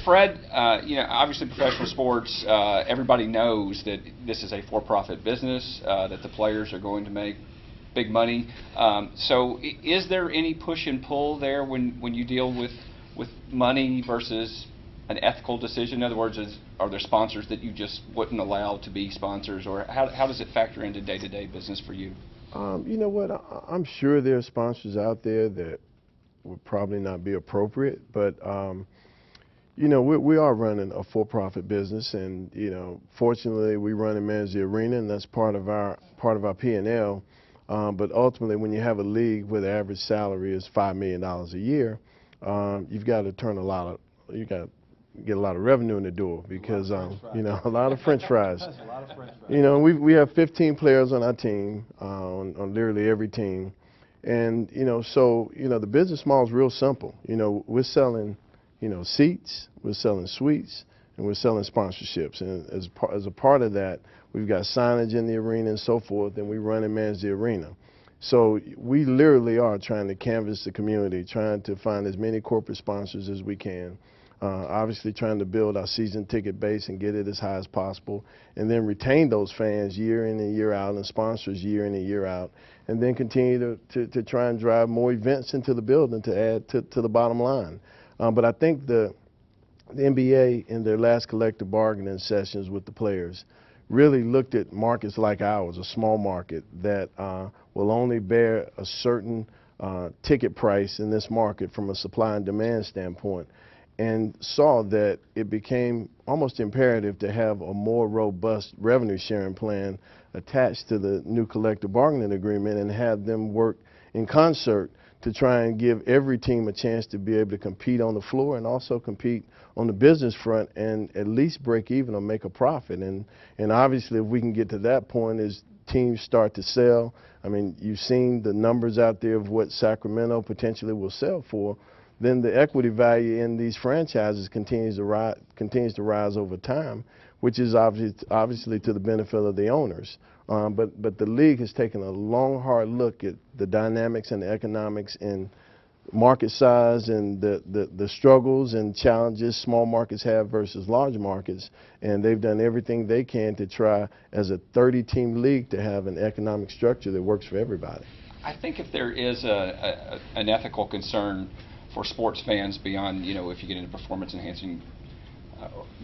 Fred, obviously professional sports, everybody knows that this is a for-profit business, that the players are going to make big money. So is there any push and pull there when you deal with money versus an ethical decision? In other words, are there sponsors that you just wouldn't allow to be sponsors, or how does it factor into day-to-day business for you? You know what? I'm sure there are sponsors out there that would probably not be appropriate, but we are running a for-profit business, and fortunately we run and manage the arena, and that's part of our P&L. But ultimately, when you have a league where the average salary is $5 million a year, you've got to get a lot of revenue in the door, because a lot of French fries. We have 15 players on our team, on literally every team, and so the business model is real simple. We're selling seats, we're selling suites, and we're selling sponsorships, and as a part of that, we've got signage in the arena and so forth, and we run and manage the arena. So we literally are trying to canvass the community, trying to find as many corporate sponsors as we can. Obviously trying to build our season ticket base and get it as high as possible, and then retain those fans year in and year out, and sponsors year in and year out, and then continue to try and drive more events into the building to add to the bottom line. But I think the NBA in their last collective bargaining sessions with the players really looked at markets like ours, a small market that will only bear a certain ticket price in this market from a supply and demand standpoint, and saw that it became almost imperative to have a more robust revenue sharing plan attached to the new collective bargaining agreement, and have them work in concert to try and give every team a chance to be able to compete on the floor and also compete on the business front, and at least break even or make a profit. And obviously, if we can get to that point as teams start to sell, I mean, you've seen the numbers out there of what Sacramento potentially will sell for, then the equity value in these franchises continues to rise over time, which is obviously to the benefit of the owners. But the league has taken a long, hard look at the dynamics and the economics and market size and the struggles and challenges small markets have versus large markets, and they've done everything they can to try, as a 30-team league, to have an economic structure that works for everybody. I think if there is an ethical concern for sports fans beyond, if you get into performance-enhancing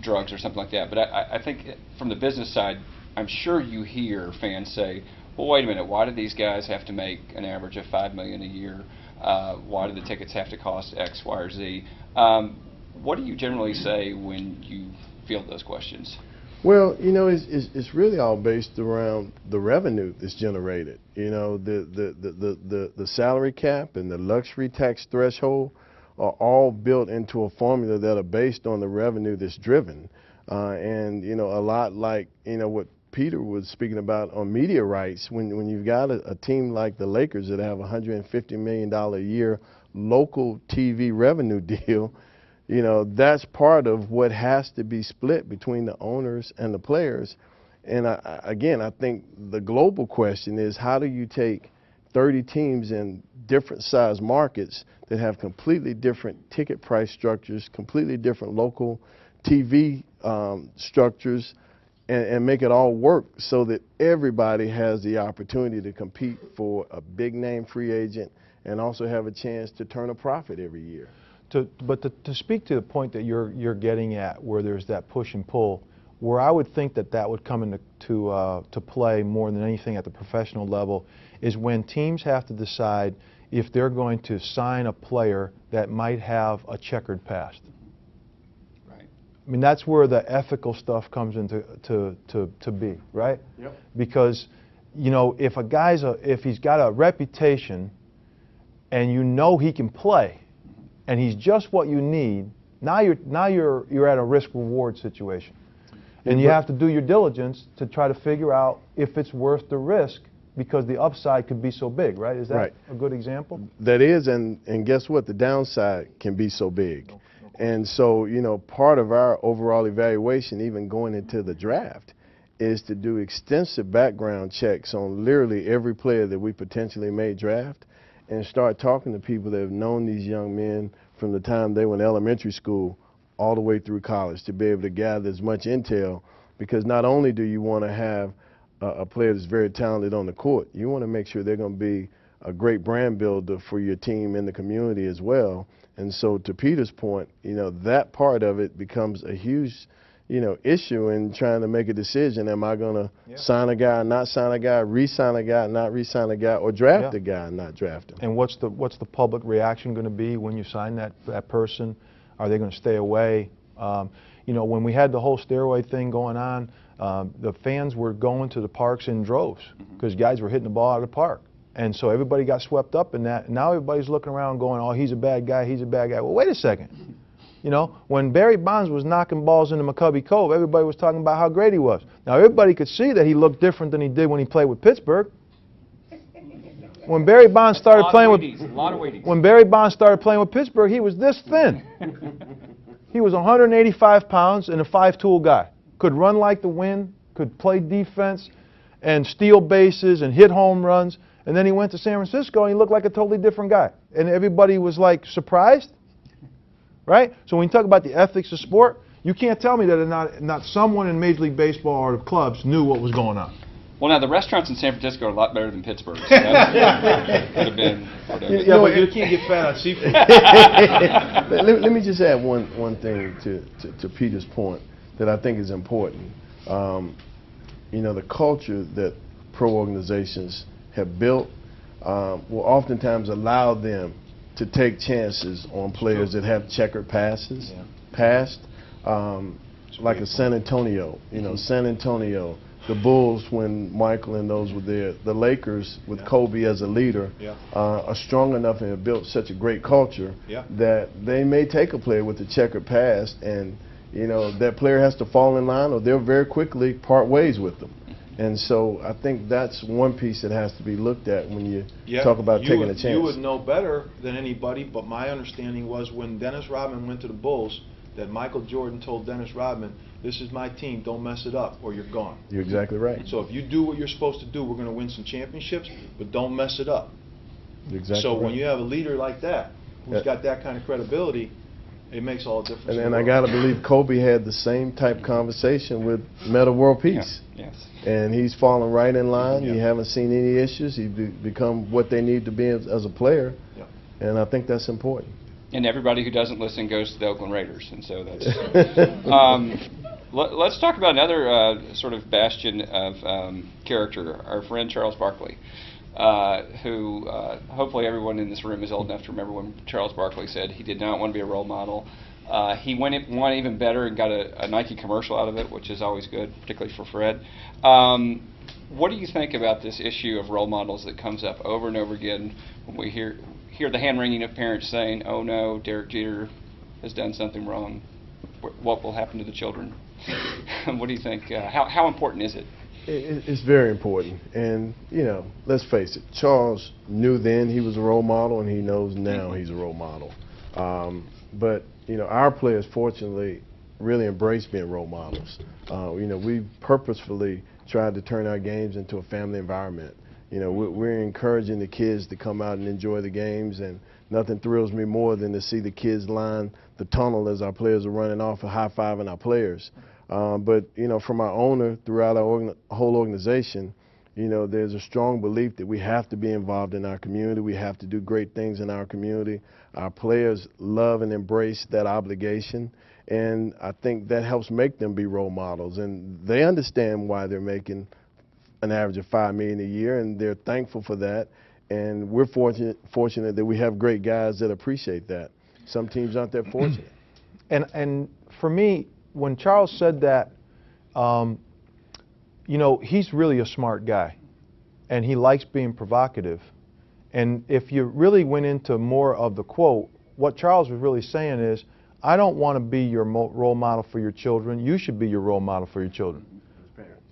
drugs or something like that. But I think from the business side, I'm sure you hear fans say, well, wait a minute, why do these guys have to make an average of $5 million a year? Why do the tickets have to cost X, Y, or Z? What do you generally say when you field those questions? Well, it's really all based around the revenue that's generated. The salary cap and the luxury tax threshold are all built into a formula that are based on the revenue that's driven. And a lot like, what Peter was speaking about on media rights, when you've got a team like the Lakers that have a $150 million a year local TV revenue deal, that's part of what has to be split between the owners and the players. And again, I think the global question is, how do you take 30 teams in different size markets that have completely different ticket price structures, completely different local TV structures, and make it all work so that everybody has the opportunity to compete for a big name free agent and also have a chance to turn a profit every year. But to speak to the point that you're getting at, where there's that push and pull, where I would think that would come into to play more than anything at the professional level, is when teams have to decide if they're going to sign a player that might have a checkered past. Right. I mean, that's where the ethical stuff comes into to be, right? Yep. Because if he's got a reputation and he can play, and he's just what you need, now you're at a risk-reward situation. And you have to do your diligence to try to figure out if it's worth the risk, because the upside could be so big, right? Is that right. a good example? That is, and guess what? The downside can be so big. And so, part of our overall evaluation, even going into the draft, is to do extensive background checks on literally every player that we potentially may draft, and start talking to people that have known these young men from the time they were in elementary school all the way through college to be able to gather as much intel, because not only do you want to have a player that's very talented on the court, you want to make sure they're going to be a great brand builder for your team in the community as well. And so to Peter's point, that part of it becomes a huge, issue in trying to make a decision. Am I going to sign a guy, not sign a guy, re-sign a guy, not re-sign a guy, or draft a guy and not draft him? And what's the public reaction going to be when you sign that person? Are they going to stay away? When we had the whole steroid thing going on, the fans were going to the parks in droves because guys were hitting the ball out of the park. And so everybody got swept up in that. And now everybody's looking around going, oh, he's a bad guy, he's a bad guy. Well, wait a second. When Barry Bonds was knocking balls into McCovey Cove, everybody was talking about how great he was. Now, everybody could see that he looked different than he did when he played with Pittsburgh. When Barry Bonds started playing with Pittsburgh, he was this thin. He was 185 pounds and a 5-tool guy. Could run like the wind, could play defense and steal bases and hit home runs. And then he went to San Francisco and he looked like a totally different guy. And everybody was like surprised, right? So when you talk about the ethics of sport, you can't tell me that not someone in Major League Baseball or the clubs knew what was going on. Well, now the restaurants in San Francisco are a lot better than Pittsburgh. So that could have been. Yeah, but you can't get fat on seafood. Let me just add one thing to Peter's point that I think is important. The culture that pro organizations have built will oftentimes allow them to take chances on players that have checkered past, like a San Antonio. San Antonio, the Bulls when Michael and those were there, the Lakers with Kobe as a leader are strong enough and have built such a great culture that they may take a player with a checkered past, and that player has to fall in line or they'll very quickly part ways with them. And so I think that's one piece that has to be looked at when you talk about taking a chance. You would know better than anybody, but my understanding was when Dennis Rodman went to the Bulls, that Michael Jordan told Dennis Rodman, this is my team, don't mess it up or you're gone. You're exactly right. So if you do what you're supposed to do, we're going to win some championships, but don't mess it up. You're exactly so right. When you have a leader like that, who's got that kind of credibility, it makes all the difference. And I got to believe Kobe had the same type conversation with Metta World Peace. Yes. And he's fallen right in line. You haven't seen any issues. He's become what they need to be as a player. And I think that's important. And everybody who doesn't listen goes to the Oakland Raiders, and so that's. Let's talk about another sort of bastion of character, our friend Charles Barkley, who hopefully everyone in this room is old enough to remember when Charles Barkley said he did not want to be a role model. He went even better and got a Nike commercial out of it, which is always good, particularly for Fred. What do you think about this issue of role models that comes up over and over again when we hear the hand-wringing of parents saying, oh no, Derek Jeter has done something wrong. What will happen to the children? What do you think? How important is it? It's very important. And, let's face it, Charles knew then he was a role model, and he knows now he's a role model. But, our players, fortunately, really embrace being role models. We purposefully tried to turn our games into a family environment. We're encouraging the kids to come out and enjoy the games, and nothing thrills me more than to see the kids line the tunnel as our players are running off and high-fiving our players. But, from our owner throughout our whole organization, there's a strong belief that we have to be involved in our community. We have to do great things in our community. Our players love and embrace that obligation, and I think that helps make them be role models. And they understand why they're making an average of $5 million a year, and they're thankful for that. And we're fortunate that we have great guys that appreciate that. Some teams aren't that fortunate. And for me, when Charles said that, he's really a smart guy, and he likes being provocative. And if you really went into more of the quote, what Charles was really saying is, I don't want to be your role model for your children. You should be your role model for your children.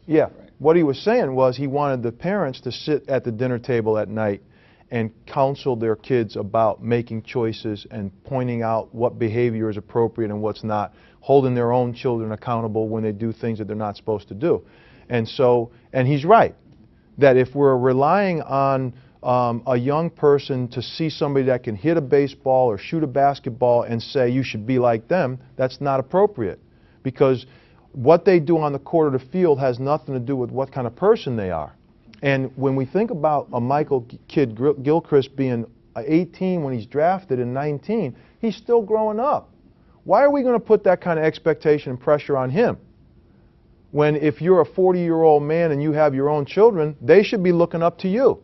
Yeah. Right. What he was saying was he wanted the parents to sit at the dinner table at night and counsel their kids about making choices and pointing out what behavior is appropriate and what's not, holding their own children accountable when they do things that they're not supposed to do. And so, and he's right, that if we're relying on a young person to see somebody that can hit a baseball or shoot a basketball and say you should be like them, that's not appropriate. Because what they do on the court or the field has nothing to do with what kind of person they are. And when we think about a Michael Kidd-Gilchrist being 18 when he's drafted and 19, he's still growing up. Why are we going to put that kind of expectation and pressure on him? When if you're a 40-year-old man and you have your own children, they should be looking up to you.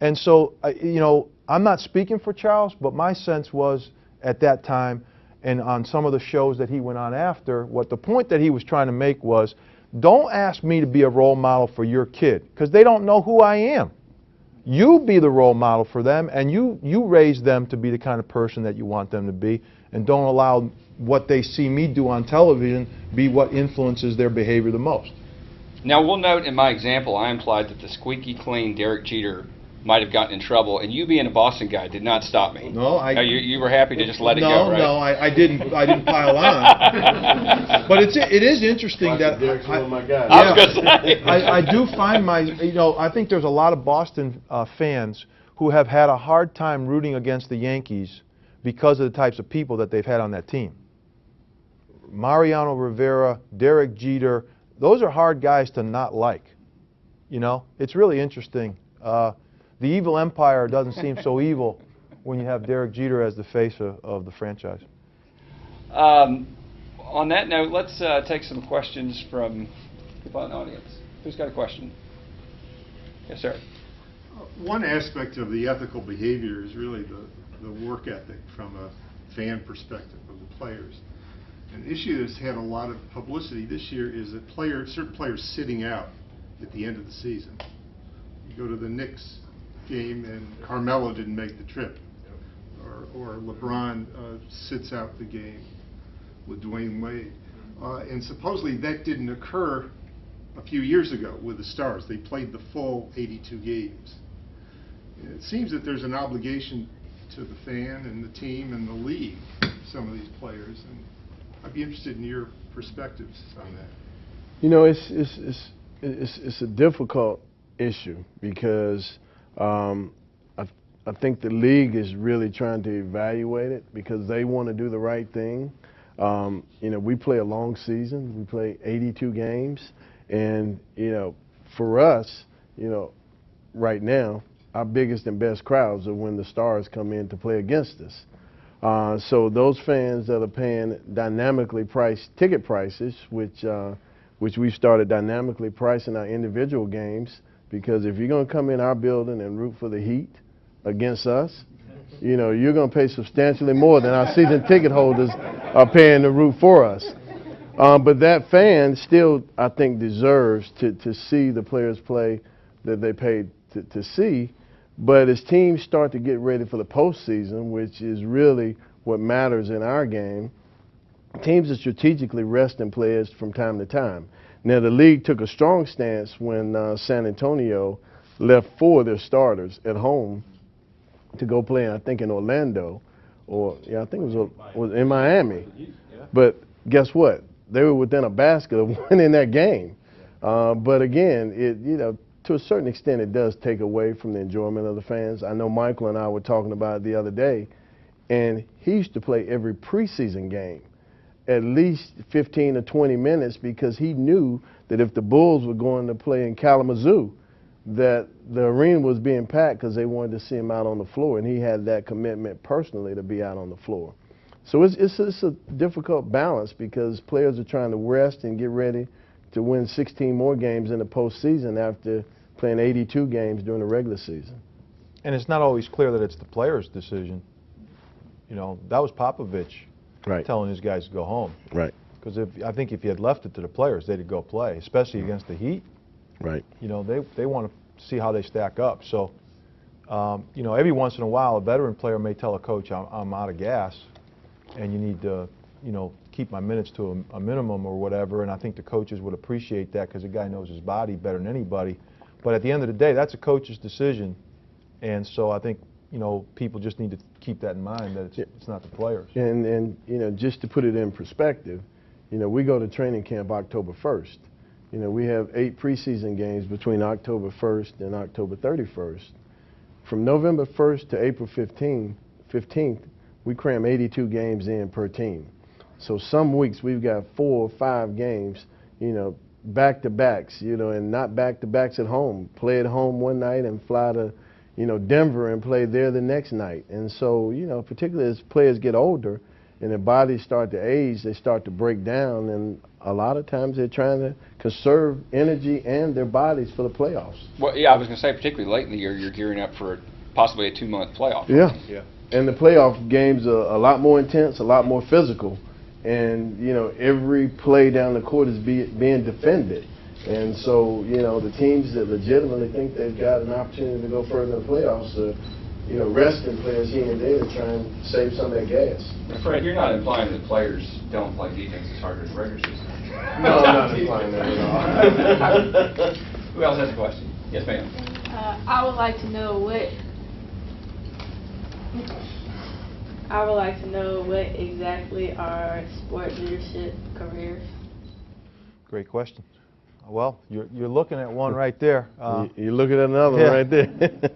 And so, you know, I'm not speaking for Charles, but my sense was at that time and on some of the shows that he went on after, what the point that he was trying to make was, don't ask me to be a role model for your kid, because they don't know who I am. You be the role model for them, and you raise them to be the kind of person that you want them to be, and don't allow what they see me do on television be what influences their behavior the most. Now, we'll note in my example, I implied that the squeaky clean Derek Jeter might have gotten in trouble, and you being a Boston guy did not stop me. No, you were happy to just let it go, right? No, I didn't pile on. But it is interesting that Derek's one of my guys. I was going to say. I do find I think there's a lot of Boston fans who have had a hard time rooting against the Yankees because of the types of people that they've had on that team. Mariano Rivera, Derek Jeter, those are hard guys to not like. You know, it's really interesting. The evil empire doesn't seem so evil when you have Derek Jeter as the face of the franchise. On that note, let's take some questions from people in the audience. Who's got a question? Yes, sir. One aspect of the ethical behavior is really the work ethic from a fan perspective of the players. An issue that's had a lot of publicity this year is that certain players sitting out at the end of the season. You go to the Knicks game and Carmelo didn't make the trip, or LeBron sits out the game with Dwayne Wade. And supposedly that didn't occur a few years ago with the Stars. They played the full 82 games. And it seems that there's an obligation to the fan and the team and the league, some of these players, and I'd be interested in your perspectives on that. You know, it's a difficult issue because I think the league is really trying to evaluate it because they want to do the right thing. You know, we play a long season. We play 82 games. And, you know, for us, you know, right now, our biggest and best crowds are when the Stars come in to play against us. So those fans that are paying dynamically priced ticket prices, which we started dynamically pricing our individual games, because if you're going to come in our building and root for the Heat against us, you know, you're going to pay substantially more than our season ticket holders are paying to root for us. But that fan still, I think, deserves to see the players play that they paid to see. But as teams start to get ready for the postseason, which is really what matters in our game, teams are strategically resting players from time to time. Now, the league took a strong stance when San Antonio left 4 of their starters at home to go play, I think, in Orlando, or yeah, I think it was in Miami. But guess what? They were within a basket of winning that game. But again, you know, to a certain extent, it does take away from the enjoyment of the fans. I know Michael and I were talking about it the other day, and he used to play every preseason game at least 15 to 20 minutes because he knew that if the Bulls were going to play in Kalamazoo, that the arena was being packed because they wanted to see him out on the floor, and he had that commitment personally to be out on the floor. So it's a difficult balance because players are trying to rest and get ready to win 16 more games in the postseason after playing 82 games during the regular season. And it's not always clear that it's the player's decision. You know, that was Popovich telling his guys to go home. Right. Because I think if he had left it to the players, they'd go play, especially against the Heat. Right. You know, they want to see how they stack up. So, you know, every once in a while, a veteran player may tell a coach, I'm out of gas, and you need to, you know, keep my minutes to a minimum or whatever. And I think the coaches would appreciate that because the guy knows his body better than anybody. But at the end of the day, that's a coach's decision. And so I think, you know, people just need to keep that in mind, that it's not the players. And you know, just to put it in perspective, you know, we go to training camp October 1st. You know, we have 8 preseason games between October 1st and October 31st. from November 1st to April 15th, we cram 82 games in per team. So some weeks we've got 4 or 5 games, you know, back-to-backs, you know, and not back-to-backs at home. Play at home one night and fly to, you know, Denver and play there the next night. And so, you know, particularly as players get older and their bodies start to age, they start to break down, and a lot of times they're trying to conserve energy and their bodies for the playoffs. Well, yeah, I was going to say, particularly late in the year, you're gearing up for possibly a 2-month playoff. Yeah. Yeah. And the playoff games are a lot more intense, a lot more physical. And, you know, every play down the court is being defended. And so, you know, the teams that legitimately think they've got an opportunity to go further in the playoffs are, you know, resting players here and there to try and save some of that gas. Fred, you're not implying that players don't play defense as hard as the regular season. No, I'm not implying that at all. Who else has a question? Yes, ma'am. I would like to know what exactly are sport leadership careers. Great question. Well, you're looking at one right there. You're looking at another yeah. one right there.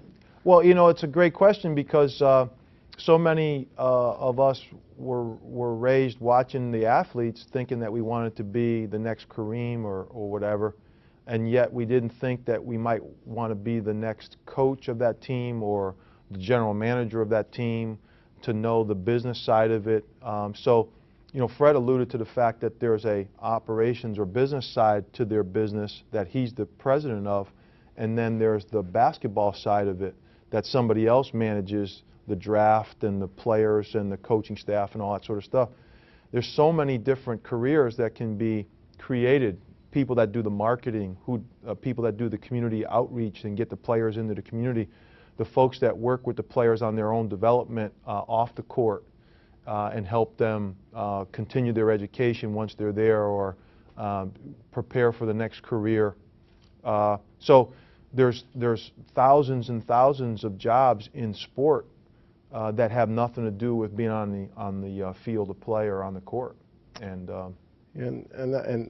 Well, you know, it's a great question because so many of us were raised watching the athletes thinking that we wanted to be the next Kareem or whatever, and yet we didn't think that we might want to be the next coach of that team or the general manager of that team, to know the business side of it. So, you know, Fred alluded to the fact that there's a operations or business side to their business that he's the president of, and then there's the basketball side of it that somebody else manages, the draft and the players and the coaching staff and all that sort of stuff. There's so many different careers that can be created. People that do the marketing, people that do the community outreach and get the players into the community, the folks that work with the players on their own development off the court and help them continue their education once they're there, or prepare for the next career. So there's thousands and thousands of jobs in sport that have nothing to do with being on the field of play or on the court. And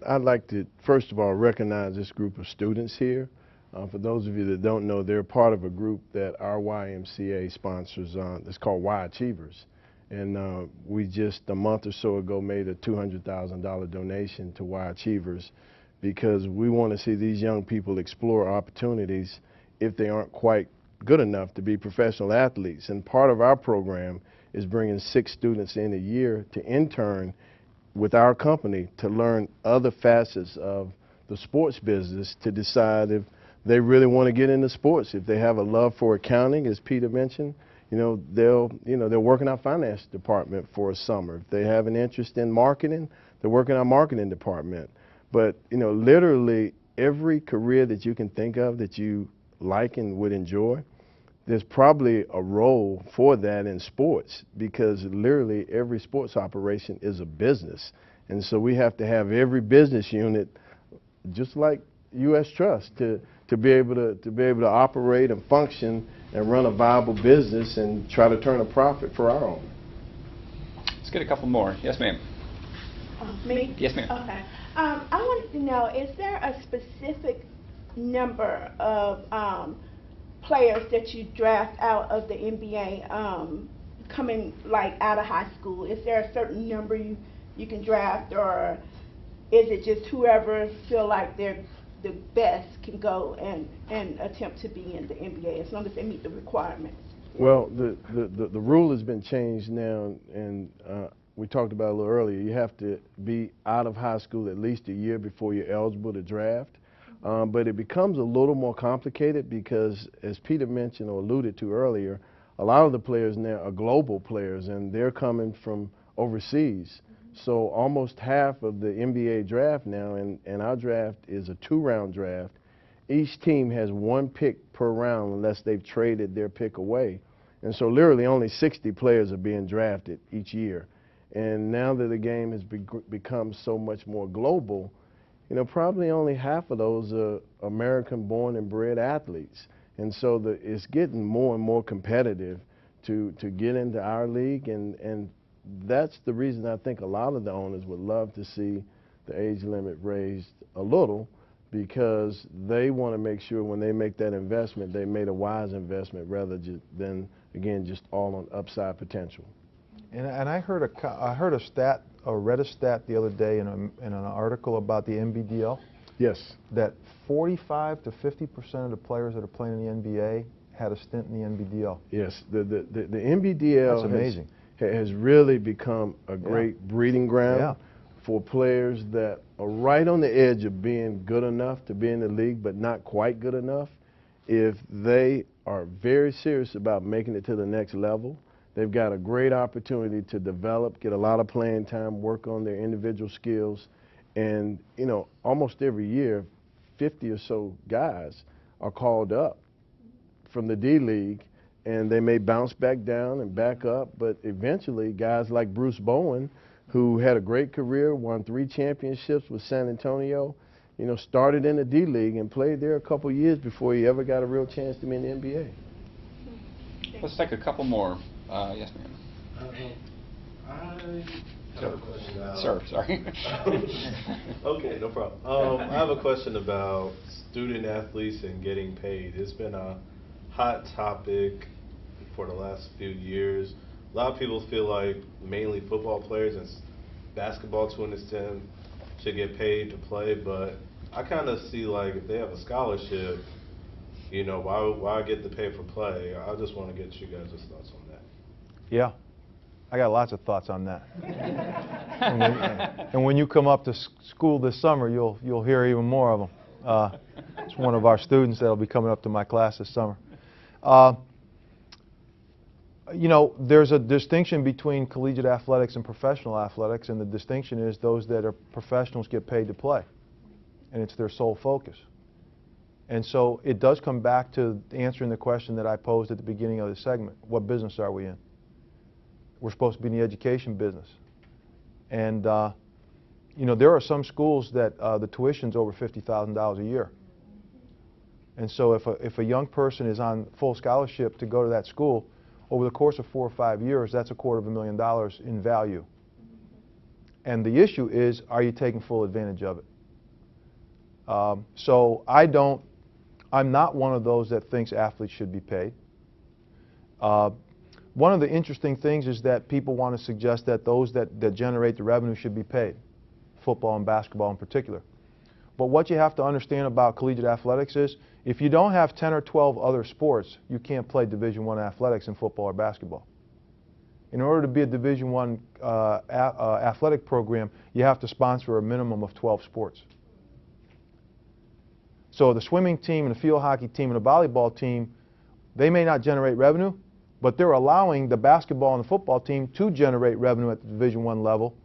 I'd like to, first of all, recognize this group of students here. For those of you that don't know, they're part of a group that our YMCA sponsors. It's called Y Achievers. And we just a month or so ago made a $200,000 donation to Y Achievers, because we want to see these young people explore opportunities if they aren't quite good enough to be professional athletes. And part of our program is bringing 6 students in a year to intern with our company to learn other facets of the sports business, to decide if they really want to get into sports. If they have a love for accounting, as Peter mentioned, they'll work in our finance department for a summer. If they have an interest in marketing, they'll work in our marketing department. But, literally every career that you can think of that you like and would enjoy, there's probably a role for that in sports, because literally every sports operation is a business. And so we have to have every business unit, just like U.S. Trust, to be able to operate and function and run a viable business and try to turn a profit for our own. Let's get a couple more. Yes, ma'am. Me? Yes, ma'am. Okay. I wanted to know, is there a specific number of players that you draft out of the NBA coming like out of high school? Is there a certain number you can draft, or is it just whoever feel like they're the best can go and attempt to be in the NBA as long as they meet the requirements? Well, the rule has been changed now, and we talked about it a little earlier. You have to be out of high school at least a year before you're eligible to draft. But it becomes a little more complicated because, as Peter mentioned or alluded to earlier, a lot of the players now are global players, and they're coming from overseas. So almost half of the NBA draft now, and our draft is a 2-round draft. Each team has 1 pick per round unless they've traded their pick away. And so literally only 60 players are being drafted each year. And now that the game has become so much more global, probably only half of those are American-born and bred athletes. And so it's getting more and more competitive to get into our league, and that's the reason I think a lot of the owners would love to see the age limit raised a little, because they want to make sure when they make that investment, they made a wise investment rather than, again, just all on upside potential. And I heard a stat, or read a stat the other day in an article about the NBDL. Yes. That 45 to 50% of the players that are playing in the NBA had a stint in the NBDL. Yes. The NBDL That's amazing. Has really become a great breeding ground for players that are right on the edge of being good enough to be in the league, but not quite good enough. If they are very serious about making it to the next level, they've got a great opportunity to develop, get a lot of playing time, work on their individual skills, and, you know, almost every year, 50 or so guys are called up from the D-League, and they may bounce back down and back up, but eventually guys like Bruce Bowen, who had a great career, won 3 championships with San Antonio, you know, started in the D-League and played there a couple years before he ever got a real chance to be in the NBA. Let's take a couple more. Yes, ma'am. I have a question about... Sir, sorry. Okay, no problem. I have a question about student athletes and getting paid. It's been a hot topic for the last few years. A lot of people feel like mainly football players and basketball to an extent should get paid to play, but I kind of see like if they have a scholarship, you know, why get the pay for play? I just want to get you guys' thoughts on that. Yeah, I got lots of thoughts on that. and when you come up to school this summer, you'll hear even more of them. It's one of our students that'll be coming up to my class this summer. You know, there's a distinction between collegiate athletics and professional athletics, and the distinction is those that are professionals get paid to play, and it's their sole focus. And so it does come back to answering the question that I posed at the beginning of the segment. What business are we in? We're supposed to be in the education business. And, you know, there are some schools that the tuition's over $50,000 a year. And so if a young person is on full scholarship to go to that school, over the course of 4 or 5 years, that's $250,000 in value. And the issue is, are you taking full advantage of it? So I'm not one of those that thinks athletes should be paid. One of the interesting things is that people want to suggest that those that generate the revenue should be paid, football and basketball in particular. But what you have to understand about collegiate athletics is, if you don't have 10 or 12 other sports, you can't play Division I athletics in football or basketball. In order to be a Division I athletic program, you have to sponsor a minimum of 12 sports. So the swimming team and the field hockey team and the volleyball team, they may not generate revenue, but they're allowing the basketball and the football team to generate revenue at the Division I level,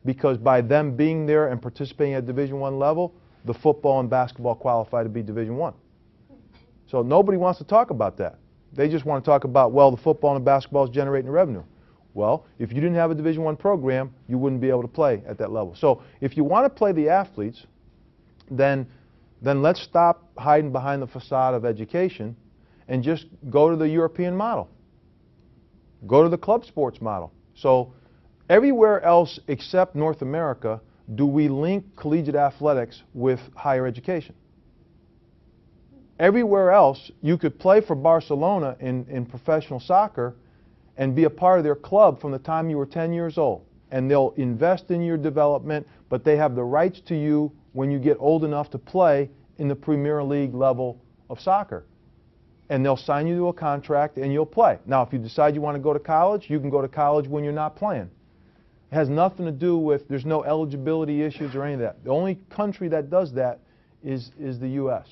because by them being there and participating at Division I level, the football and basketball qualify to be Division I. So nobody wants to talk about that. They just want to talk about, well, the football and the basketball is generating revenue. Well, if you didn't have a Division I program, you wouldn't be able to play at that level. So if you want to play the athletes, then let's stop hiding behind the facade of education and just go to the European model. Go to the club sports model. So everywhere else except North America do we link collegiate athletics with higher education. Everywhere else, you could play for Barcelona in professional soccer and be a part of their club from the time you were 10 years old. And they'll invest in your development, but they have the rights to you when you get old enough to play in the Premier League level of soccer. And they'll sign you to a contract and you'll play. Now, if you decide you want to go to college, you can go to college when you're not playing. It has nothing to do with, there's no eligibility issues or any of that. The only country that does that is the U.S.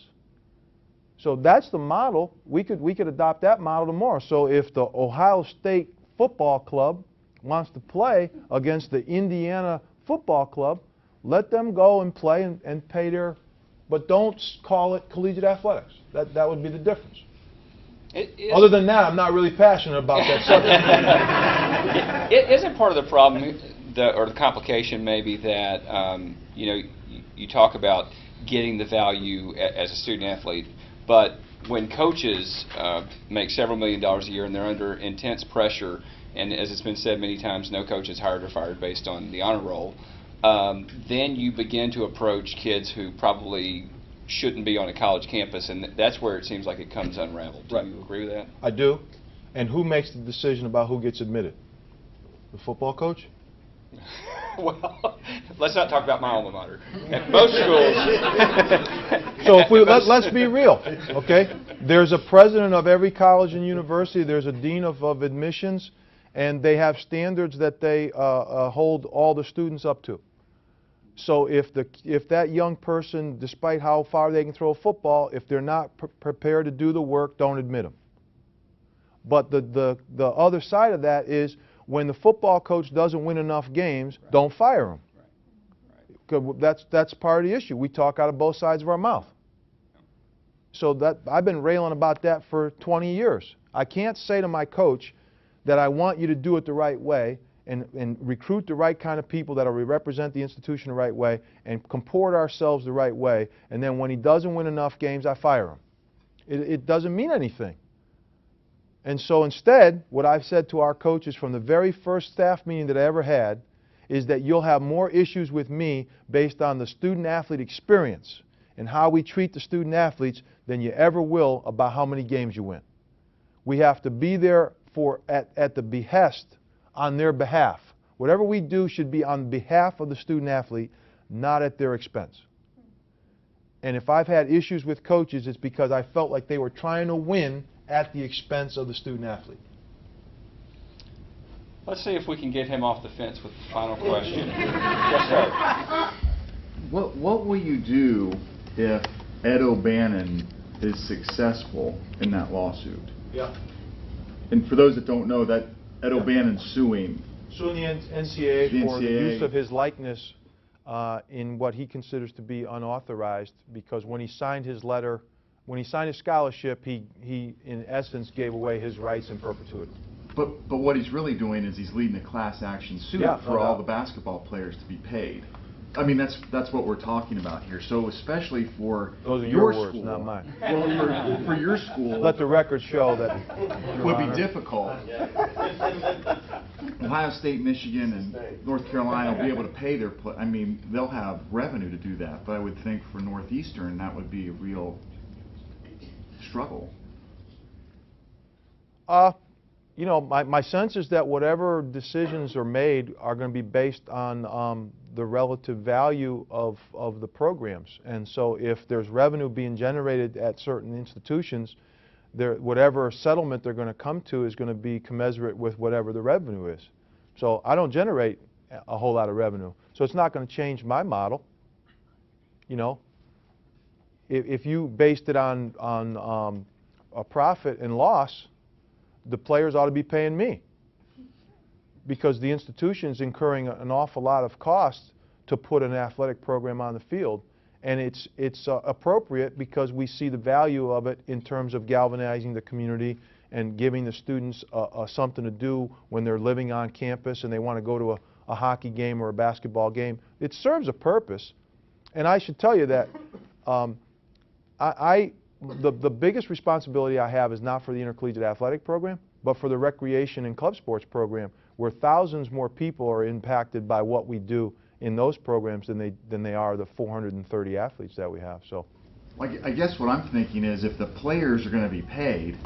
So that's the model. We could adopt that model tomorrow. So if the Ohio State Football Club wants to play against the Indiana Football Club, let them go and play and pay their, but don't call it collegiate athletics. That would be the difference. Other than that, I'm not really passionate about that subject. It isn't part of the problem, or the complication maybe, that you know, you talk about getting the value as a student athlete, but when coaches make several $millions a year and they're under intense pressure, and as it's been said many times, no coach is hired or fired based on the honor roll, then you begin to approach kids who probably shouldn't be on a college campus, and that's where it seems like it comes unraveled. Do Right. you agree with that? I do. And who makes the decision about who gets admitted? The football coach? Well, let's not talk about my alma mater. At most schools. So if let's be real, okay? There's a president of every college and university. There's a dean of admissions, and they have standards that they hold all the students up to. So if that young person, despite how far they can throw a football, if they're not prepared to do the work, don't admit them. But the other side of that is when the football coach doesn't win enough games, don't fire him. That's part of the issue. We talk out of both sides of our mouth. So I've been railing about that for 20 years. I can't say to my coach that I want you to do it the right way and recruit the right kind of people that will represent the institution the right way and comport ourselves the right way, and then when he doesn't win enough games, I fire him. It doesn't mean anything. And so instead, what I've said to our coaches from the very first staff meeting that I ever had is that you'll have more issues with me based on the student-athlete experience and how we treat the student-athletes than you ever will about how many games you win. We have to be there at the behest, on their behalf. Whatever we do should be on behalf of the student-athlete, not at their expense. And if I've had issues with coaches, it's because I felt like they were trying to win at the expense of the student-athlete. Let's see if we can get him off the fence with the final question. Yes, sir. What will you do if Ed O'Bannon is successful in that lawsuit? Yeah. And for those that don't know, that Ed O'Bannon's suing Suing the NCAA The for the NCAA. use of his likeness in what he considers to be unauthorized, because when he signed his letter, when he signed his scholarship, he in essence gave away his rights in perpetuity. But what he's really doing is he's leading a class action suit Yeah, for no all doubt. the basketball players to be paid. I mean, that's what we're talking about here. So especially for Those are your your words, school, not mine. Well, for your school, Let the record show that. Your would Honor, be difficult. Ohio State, Michigan, and North Carolina will be able to pay their. I mean, they'll have revenue to do that. But I would think for Northeastern, that would be a real struggle. You know, my sense is that whatever decisions are made are going to be based on the relative value of the programs. And so if there's revenue being generated at certain institutions, whatever settlement they're going to come to is going to be commensurate with whatever the revenue is. So I don't generate a whole lot of revenue. So it's not going to change my model. You know, if you based it on a profit and loss, the players ought to be paying me, because the institution's incurring an awful lot of costs to put an athletic program on the field, and it's appropriate because we see the value of it in terms of galvanizing the community and giving the students something to do when they're living on campus and they want to go to a hockey game or a basketball game. It serves a purpose, and I should tell you that the biggest responsibility I have is not for the intercollegiate athletic program, but for the recreation and club sports program, where thousands more people are impacted by what we do in those programs than they are the 430 athletes that we have. So, I guess what I'm thinking is if the players are going to be paid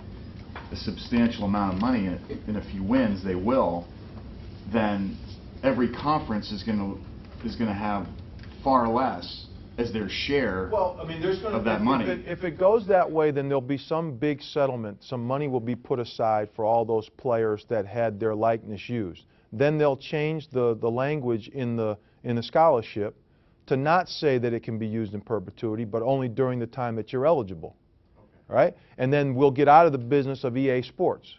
a substantial amount of money, and if he wins, they will, then every conference is going to have far less as their share of that money. If it goes that way, then there'll be some big settlement. Some money will be put aside for all those players that had their likeness used. Then they'll change the language in the scholarship to not say that it can be used in perpetuity, but only during the time that you're eligible. All right? And then we'll get out of the business of EA Sports,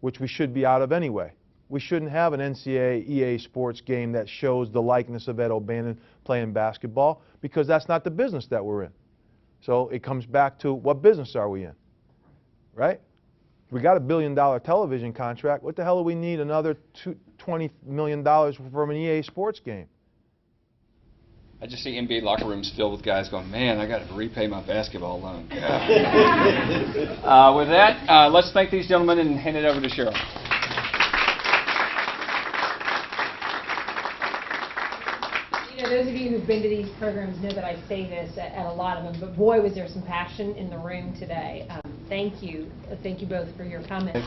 which we should be out of anyway. We shouldn't have an NCAA EA Sports game that shows the likeness of Ed O'Bannon playing basketball, because that's not the business that we're in. So it comes back to, what business are we in? Right? We got $1 billion television contract. What the hell do we need another $20 million from an EA Sports game? I just see NBA locker rooms filled with guys going, man, I got to repay my basketball loan. With that, let's thank these gentlemen and hand it over to Cheryl. You know, those of you who've been to these programs know that I say this at a lot of them, but boy, was there some passion in the room today. Thank you. Thank you both for your comments.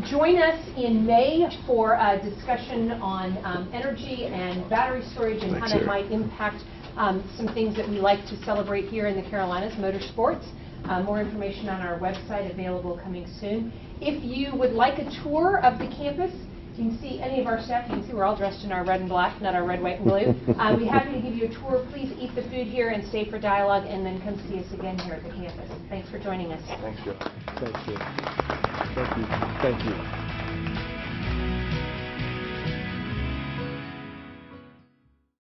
Join us in May for a discussion on energy and battery storage and how that might impact some things that we like to celebrate here in the Carolinas, motorsports. More information on our website available coming soon. If you would like a tour of the campus, you can see any of our staff. You can see we're all dressed in our red and black, not our red, white, and blue. We'd be happy to give you a tour. Please eat the food here and stay for dialogue, and then come see us again here at the campus. Thanks for joining us. Thanks, Joe. Thank you. Thank you. Thank you.